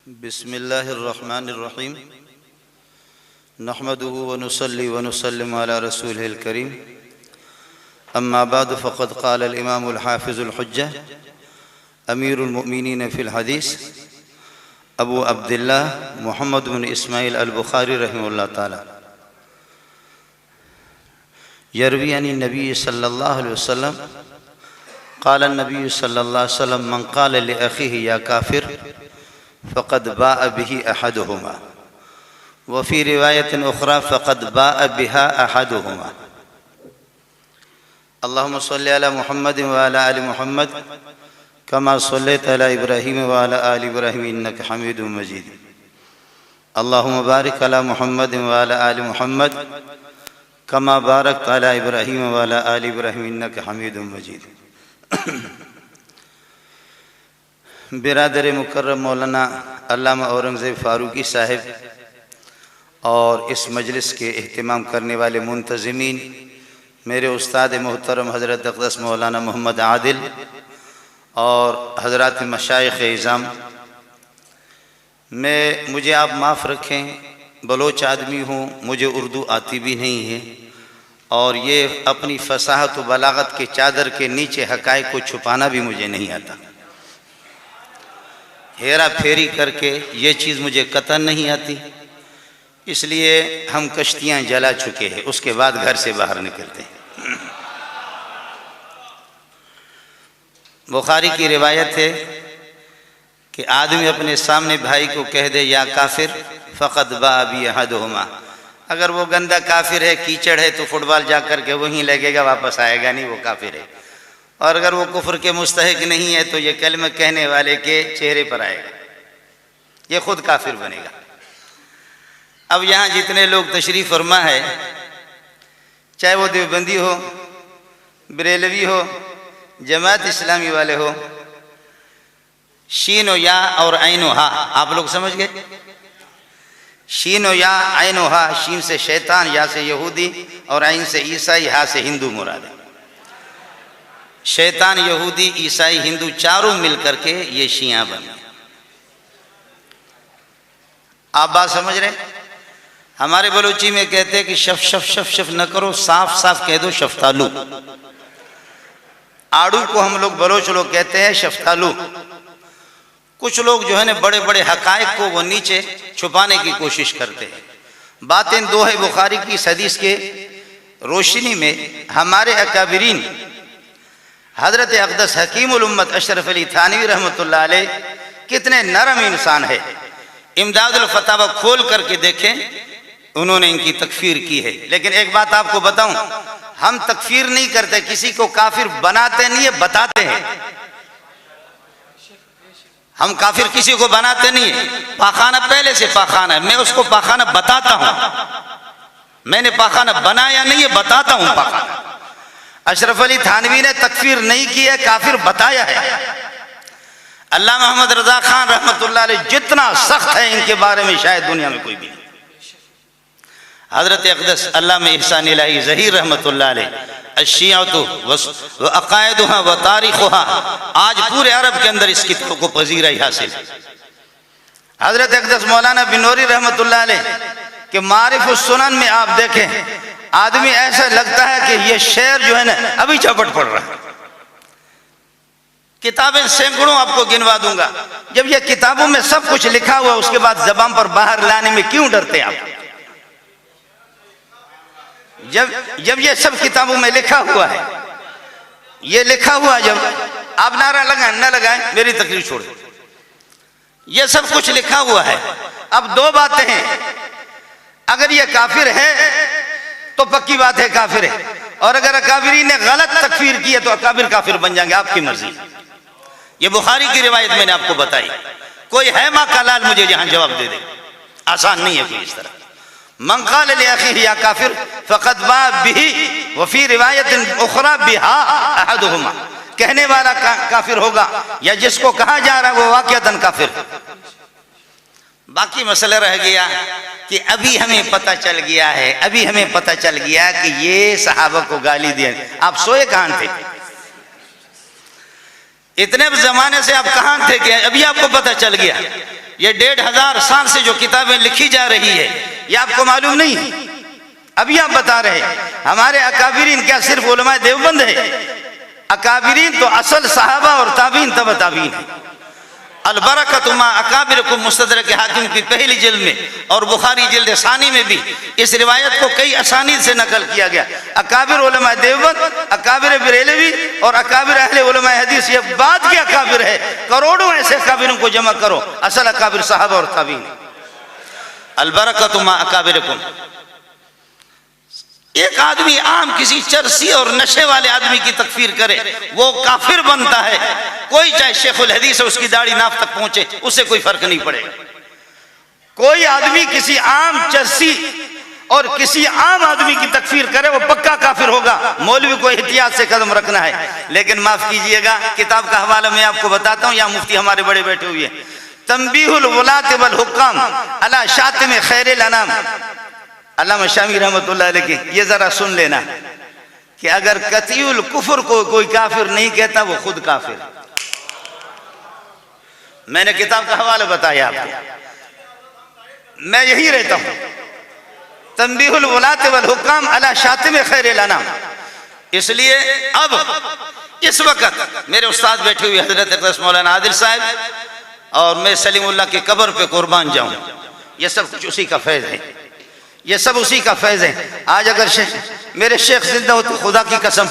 बिस्मिल्लाहिर्रहमानिर्रहीम नहमदुहु व नुसल्ली व नुसल्लिमु अला रसूलिहिल करीम अम्मा बाद फ़क़द क़ाल अल इमामुल हाफ़िज़ुल हुज्जा अमीरुल मुमिनीन फ़िल हदीस अबू अब्दुल्लाह मुहम्मद बिन इस्माइल अल बुखारी रहमहुल्लाह ताला यरवी अन नबी सल्लल्लाहु अलैहि वसल्लम क़ाल नबी सल्लल्लाहु अलैहि वसल्लम मन क़ाल लि अख़ीहि या काफ़िर फ़क़द बाअ बिही अहदुहुमा व फ़ी रिवायतिन उख़रा फ़क़द बाअ बिहा अहदुहुमा। अल्लाहुम्मा सल्लि अला मुहम्मद व अला आलि मुहम्मद कमा सल्लैता अला इब्राहीम व अला आलि इब्राहीम इन्नका हमीदुम मजीद। अल्लाहुम्मा बारिक अला मुहम्मद व अला आलि मुहम्मद कमा बारकता अला इब्राहीम व अला आलि इब्राहीम इन्नका हमीदुम मजीद। बिरादर मुकर्रम मौलाना अल्लामा औरंगज़ेब फ़ारूकी साहिब और इस मजलिस के एहतमाम करने वाले मुंतज़िमीन, मेरे उस्ताद मोहतरम हज़रत अक़दस मौलाना मोहम्मद आदिल और हज़रात मशाइख़ इज़ाम, मुझे आप माफ़ रखें, बलोच आदमी हूँ, मुझे उर्दू आती भी नहीं है और ये अपनी फ़साहत व बलागत के चादर के नीचे हक़ाइक़ को छुपाना भी मुझे नहीं आता। हेरा फेरी करके ये चीज़ मुझे कतई नहीं आती, इसलिए हम कश्तियाँ जला चुके हैं, उसके बाद घर से बाहर निकलते हैं। बुखारी की रिवायत है कि आदमी अपने सामने भाई को कह दे या काफिर फ़क़द बाअ बिही अहदुहुमा। अगर वो गंदा काफिर है, कीचड़ है, तो फुटबॉल जा कर के वहीं लगेगा, वापस आएगा नहीं, वो काफिर है। और अगर वो कुफ्र के मुस्तहिक नहीं है तो ये कलमा कहने वाले के चेहरे पर आएगा, ये खुद काफिर बनेगा। अब यहाँ जितने लोग तशरीफ़ फरमा है, चाहे वो देवबंदी हो, बरेलवी हो, जमात इस्लामी वाले हो, शीन या और ऐन हा, आप लोग समझ गए? शीन या ऐन हा, शीन से शैतान, या से यहूदी और ऐन से ईसाई, हा से हिंदू मुराद है। शैतान, यहूदी, ईसाई, हिंदू चारों मिलकर के ये शिया बने। आप बात समझ रहे? हमारे बलूची में कहते हैं कि शफ शफ शफ शफ न करो, साफ साफ कह दो शफ्तालू। आड़ू को हम लोग बलोच लोग कहते हैं शफ्तालू। कुछ लोग जो है ना बड़े बड़े हकायक को वो नीचे छुपाने की कोशिश करते हैं। बातें दो है बुखारी की हदीस के रोशनी में। हमारे अकाबिरीन हज़रत अक़दस हकीमुल उम्मत अशरफ अली थानवी रहमतुल्लाह अलैह कितने नरम इंसान है। इमदादुल फतावा खोल करके देखें, उन्होंने इनकी तकफीर की है। लेकिन एक बात आपको बताऊं, हम तकफीर नहीं करते, किसी को काफिर बनाते नहीं है, बताते हैं। हम काफिर किसी को बनाते नहीं है। पाखाना पहले से पाखाना है, मैं उसको पाखाना बताता हूं। मैंने पाखाना बनाया नहीं है, बताता हूं पाखाना। अशरफ अली थानवी ने तकफीर नहीं की है, काफिर बताया है। अल्लाह मोहम्मद रजा खान रहमतुल्लाह अलैह जितना सख्त है इनके बारे में शायद दुनिया में कोई भी नहीं। हज़रत अक़दस अल्लामा इहसान इलाही ज़हीर रहमतुल्लाह अलैह अश्शियातु व अक़ाइदुहा व तारीख़ुहा, आज पूरे अरब के अंदर इस किताब को पज़ीराई हासिल। हज़रत अक़दस मौलाना बिनौरी रहमतुल्लाह अलैह के मारिफ़ुस सुनन में आप देखें, आदमी ऐसा लगता है कि ये शेर जो है ना अभी झपट पड़ रहा है। किताबें सैकड़ों आपको गिनवा दूंगा। जब ये किताबों में सब कुछ लिखा हुआ, उसके बाद ज़बान पर बाहर लाने में क्यों डरते आप? जब ये सब किताबों में लिखा हुआ है, ये लिखा हुआ, जब आप नारा लगाएं न लगाएं मेरी तकरीर छोड़ दें, ये सब कुछ लिखा हुआ है। अब दो बातें हैं, अगर ये काफिर है तो पक्की बात है काफिर है, और अगर अकाबिरी ने गलत तकफीर की है तो अकाबिर काफिर बन जाएंगे, आपकी मर्जी। ये बुखारी की रिवायत मैंने आपको बताई। कोई है माँ का लाल मुझे जहां जवाब दे दे, आसान नहीं है कोई इस तरह। मन क़ाल लि अख़ीहि या काफिर फ़क़द बाअ बिही व फ़ी रिवायतिन उख़रा बिहा अहदुहुमा, कहने वाला काफिर होगा या जिसको कहा जा रहा है वो वाक़िअतन काफिर। बाकी मसला रह गया कि अभी हमें पता चल गया है, अभी हमें पता चल गया कि ये सहाबा को गाली दिए। आप सोए कहां थे? इतने जमाने से आप कहां थे कि अभी आपको पता चल गया? ये 1500 साल से जो किताबें लिखी जा रही है, ये आपको मालूम नहीं है? अभी आप बता रहे हमारे अकाबिरीन क्या सिर्फ उलमा देवबंद है? अकाबिरीन तो असल सहाबा और ताबीन तब ताबीन है। अलबरकतु मा अकाबिरकुम मुस्तदरक के हाकिम की पहली जिल्द में और बुखारी जिल्द सानी में भी इस रिवायत को कई असानीद से नकल किया गया। अकाबिर उलमा देवबंद, अकाबिर बरेलवी और अकाबिर अहले उलमा हदीस, ये बाद के अकाबिर है। करोड़ों ऐसे अकाबिरों को जमा करो, असल अकाबिर साहबा और ताबीन। अलबरकतु मा अकाबिरकुम। एक आदमी आम किसी चरसी और नशे वाले आदमी की तकफीर करे, वो काफिर बनता है। कोई चाहे शेखुल हदीस है, उसकी दाढ़ी नाफ तक पहुंचे, उससे कोई फर्क नहीं पड़ेगा। कोई आदमी किसी आम चरसी और किसी आम आदमी की तकफीर करे, वो पक्का काफिर होगा। मौलवी को एहतियात से कदम रखना है। लेकिन माफ कीजिएगा, किताब का हवाला मैं आपको बताता हूं, यहाँ मुफ्ती हमारे बड़े बैठे हुए हैं। तंबीहुल वलात वल हुक्काम अला शातिम खैरिल अनाम, अल्लामा शामी रहमतुल्लाह अलैह की, ये जरा सुन लेना कि अगर कतीउल कुफर को कोई काफिर नहीं कहता, वो खुद काफिर। मैंने किताब का हवाला बताया आपको, मैं यही रहता हूं। तंबीहुल वलात वल हुक्काम अला शातिम खैरिल अनाम। इसलिए अब इस वक्त मेरे उस्ताद बैठे हुए हजरत मौलाना आदिल साहब और मैं सलीमुल्लाह की कब्र पे कुर्बान जाऊं, ये सब कुछ उसी का फैज़ है, ये सब उसी का फैज़ है। आज अगर मेरे शेख जिंदा होते, खुदा की कसम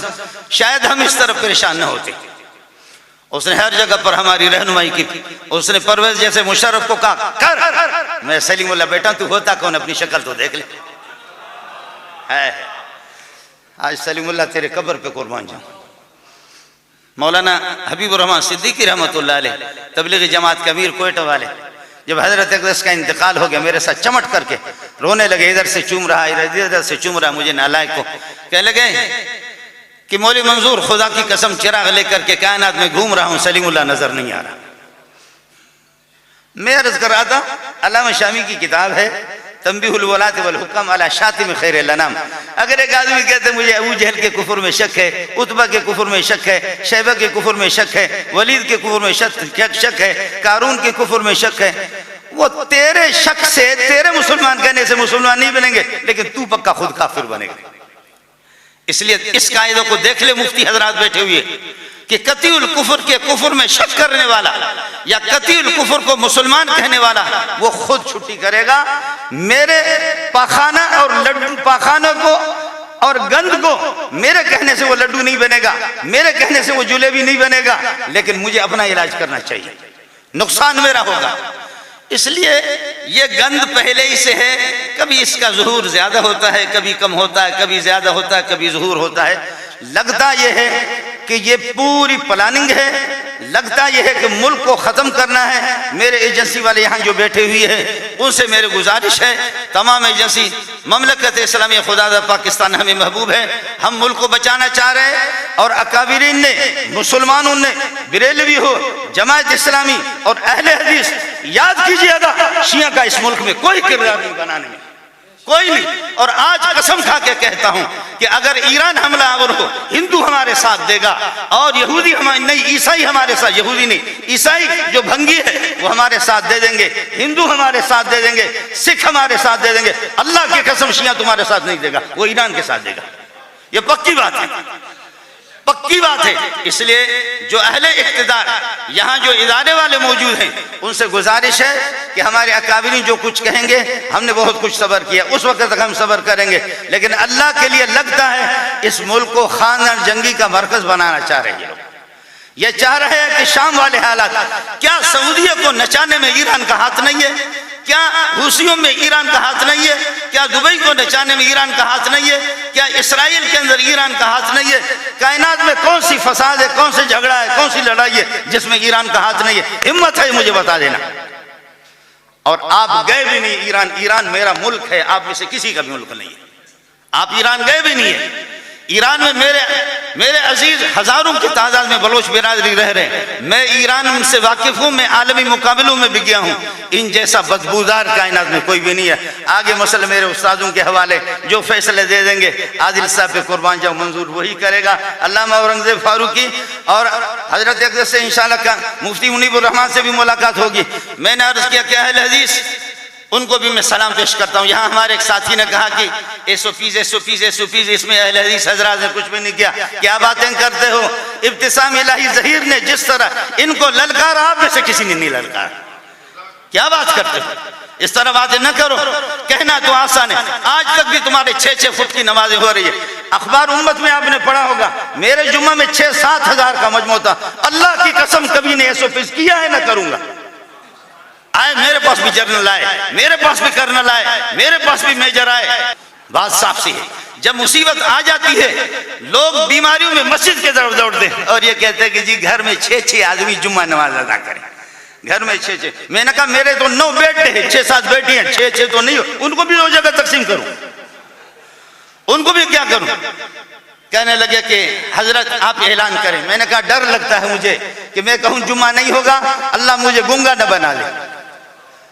शायद हम इस तरफ परेशान न होते। उसने हर जगह पर हमारी रहनुमाई की। उसने परवेज जैसे मुशर्रफ को कहा कर, मैं सलीमुल्लाह बेटा तू होता कौन, अपनी शक्ल तो देख ले। है आज सलीमुल्लाह तेरे कब्र पे कुर्बान जाऊं। मौलाना हबीबुर रहमान सिद्दीकी रहमतुल्लाह अलैह, तबलीगी जमात के अमीर कोयटा वाले, जब हजरत अक़दस का इंतकाल हो गया, मेरे साथ चमट करके रोने लगे। इधर से चूम रहा, इधर से चूम रहा मुझे नालायक को। कहने लगे कि मौली मंजूर, खुदा की कसम चिराग लेकर के कायनात में घूम रहा हूं, सलीमुल्लाह नजर नहीं आ रहा। मैं अर्ज कर रहा था, अल्लामा शामी की किताब है तंबीहुल वलात वल हुक्म अला शातिम खैरिल अनाम। अगर एक आदमी कहते मुझे अबू जहल के कुफर में शक है, उतबा के कुफर में शक है, शैबा के कुफर में शक है, वलीद के कुफर में शक है, कारून के कुफर में शक है, वो तेरे शक से, तेरे मुसलमान कहने से मुसलमान नहीं बनेंगे, लेकिन तू पक्का खुद काफिर बनेगा। इसलिए इस कायदे को देख ले मुफ्ती हजरात बैठे हुए कि कतीउल कुफर के कुफर में शक करने वाला या कतीउल कुफर को मुसलमान कहने वाला, वो खुद छुट्टी करेगा। मेरे पाखाना और लड्डू, पाखाना को और गंद को मेरे कहने से वो लड्डू नहीं बनेगा, मेरे कहने से वो जलेबी नहीं बनेगा, लेकिन मुझे अपना इलाज करना चाहिए, नुकसान मेरा होगा। इसलिए ये गंद पहले ही से है, कभी इसका ज़ुहूर ज्यादा होता है, कभी कम होता है, कभी ज्यादा होता है, कभी ज़ुहूर होता है। लगता यह है कि ये पूरी प्लानिंग है, लगता यह है कि मुल्क को ख़त्म करना है। मेरे एजेंसी वाले यहाँ जो बैठे हुए हैं, उनसे मेरी गुजारिश है, तमाम एजेंसी, ममलकत इस्लामी खुदा पाकिस्तान हमें महबूब है, हम मुल्क को बचाना चाह रहे हैं। और अकाबिरीन ने, मुसलमानों ने, बरेलवी हो, जमात इस्लामी और अहले हदीस, याद कीजिएगा शिया का इस मुल्क में कोई किरदार नहीं बनाने में, कोई नहीं। और आज कसम खा के कहता हूं कि अगर ईरान हमलावर हो, हिंदू हमारे साथ देगा और यहूदी हमारे नहीं, ईसाई हमारे साथ, यहूदी नहीं, ईसाई जो भंगी है वो हमारे साथ दे देंगे, हिंदू हमारे साथ दे देंगे, सिख हमारे साथ दे देंगे। अल्लाह की कसम शिया तुम्हारे साथ नहीं देगा, वो ईरान के साथ देगा। ये पक्की बात है, पक्की बात है। इसलिए जो अहले इक्तिदार, यहाँ जो इदारे वाले मौजूद हैं, उनसे गुजारिश है कि हमारे अकाबिरीन जो कुछ कहेंगे, हमने बहुत कुछ सब्र किया, उस वक्त तक हम सब्र करेंगे, लेकिन अल्लाह के लिए लगता है इस मुल्क को खानदान जंगी का मरकज बनाना चाह रहे हैं। ये चाह रहे हैं कि शाम वाले हालात, क्या सऊदीया को नचाने में ईरान का हाथ नहीं है? क्या हुसियों में ईरान का हाथ नहीं है? क्या दुबई को नचाने में ईरान का हाथ नहीं है? क्या इसराइल के अंदर ईरान का हाथ नहीं है? कायनात में कौन सी फसाद है, कौन सी झगड़ा है, कौन सी लड़ाई है जिसमें ईरान का हाथ नहीं है? हिम्मत है मुझे बता देना। और आप गए भी नहीं ईरान, ईरान मेरा मुल्क है, आप में से किसी का भी मुल्क नहीं है, आप ईरान गए भी नहीं है। ईरान में मेरे अजीज, हजारों की तादाद में बलोच बिरादरी रह रहे हैं। मैं ईरान से वाकिफ हूँ, मैं आलमी मुकाबलों में भी गया हूँ। इन जैसा बदबूदार कायनात में कोई भी नहीं है। आगे मसला मेरे उस्तादों के हवाले, जो फैसले दे देंगे आदिल साहब पे कुर्बान जाओ, मंजूर वही करेगा। अल्लामा औरंगजेब फारूकी और हजरत अक़दस से इंशाअल्लाह का मुफ्ती मुनीबुर रहमान से भी मुलाकात होगी। मैंने अर्ज किया कि अहले हदीस, उनको भी मैं सलाम पेश करता हूँ। यहाँ हमारे एक साथी ने कहा कि एसओपीज, इसमें अहले हदीस हजरात ने कुछ भी नहीं किया। क्या बातें करते हो। इब्तिसाम इलाही ज़हीर ने जिस तरह इनको ललकारा, आप में से किसी ने नहीं ललकारा। क्या बात करते हो, इस तरह बातें न करो। कहना तो आसान है, आज तक भी तुम्हारे 6-6 फुट की नमाजें हो रही है। अखबार उम्मत में आपने पढ़ा होगा, मेरे जुम्मा में 6-7 हज़ार का मजमू था। अल्लाह की कसम कभी ने एसओपीज किया है, न करूंगा। आए मेरे पास भी जर्नल आए, मेरे पास भी कर्नल आए, मेरे पास भी मेजर आए। बात साफ सी है, जब मुसीबत आ जाती है लोग बीमारियों में मस्जिद के तरफ दौड़ते हैं और ये कहते हैं कि जी घर में 6-6 आदमी जुम्मा नमाज अदा करें। घर में 6-6, मैंने कहा मेरे तो 9 बेटे हैं, 6-7 बेटी हैं, 6-6 तो नहीं हो। उनको भी 2 जगह तकसीम करूं, उनको भी क्या करूं। कहने लगे कि हजरत आप ऐलान करें। मैंने कहा डर लगता है मुझे कि मैं कहूं जुम्मा नहीं होगा, अल्लाह मुझे गूंगा न बना ले,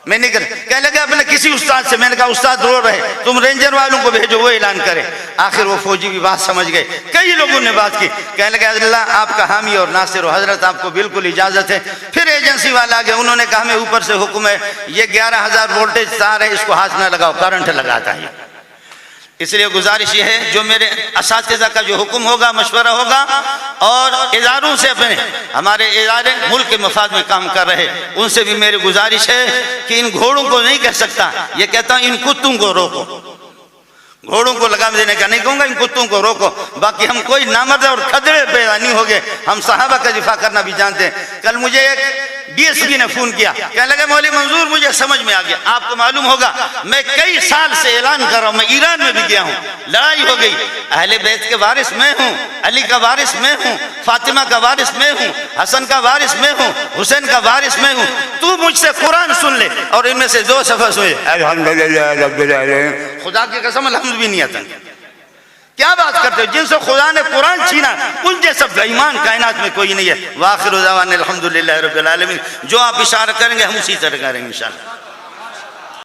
मैं नहीं कर। कहने लगे अपने किसी उस्ताद से। मैंने कहा उस्ताद रो रहे, तुम रेंजर वालों को भेजो, वो ऐलान करे। आखिर वो फौजी भी बात समझ गए, कई लोगों ने बात की। कहने लगे अल्लाह आपका हामी और नासिर हो, हजरत आपको बिल्कुल इजाजत है। फिर एजेंसी वाला आ गया, उन्होंने कहा हमें ऊपर से हुक्म है, ये 11,000 वोल्टेज तार है, इसको हाथ न लगाओ, करंट लगाता है। इसलिए गुजारिश ये है, जो मेरे असातिज़ा का जो हुक्म होगा, मशवरा होगा, और इदारों से अपने हमारे इदारे मुल्क के मफाद में काम कर रहे, उनसे भी मेरी गुजारिश है कि इन घोड़ों को नहीं कह सकता, ये कहता हूँ इन कुत्तों को रोको। घोड़ों को लगाम देने का नहीं कहूँगा, इन कुत्तों को रोको। बाकी हम कोई नामर्द और खदड़े पैदा नहीं हो गए, हम सहाबा का दिफा करना भी जानते हैं। कल मुझे एक डीएसपी ने फोन किया, कहने लगे मौलवी मंजूर मुझे समझ में आ गया, आपको मालूम होगा मैं कई साल से ऐलान कर रहा हूँ, मैं ईरान में भी गया हूँ, लड़ाई हो गई, अहले बैत के वारिस मैं हूँ, अली का वारिस मैं हूँ, फातिमा का वारिस मैं हूँ, हसन का वारिस मैं हूँ, हुसैन का वारिस मैं हूँ। तू मुझसे कुरान सुन ले और इनमें से 2 सफ़ा सुने, अल्हम्दुलिल्लाह रब्बिल आलमीन, खुदा की कसम अल्हम्द भी नहीं आता। क्या बात करते हो, जिनसे खुदा ने कुरान छीना उन जैसा बेईमान कायनात में कोई नहीं है। वाखिर दावाना अल्हम्दुलिल्लाह रब्बिल आलमीन। जो आप इशारा करेंगे हम उसी तरह करेंगे इंशाअल्लाह।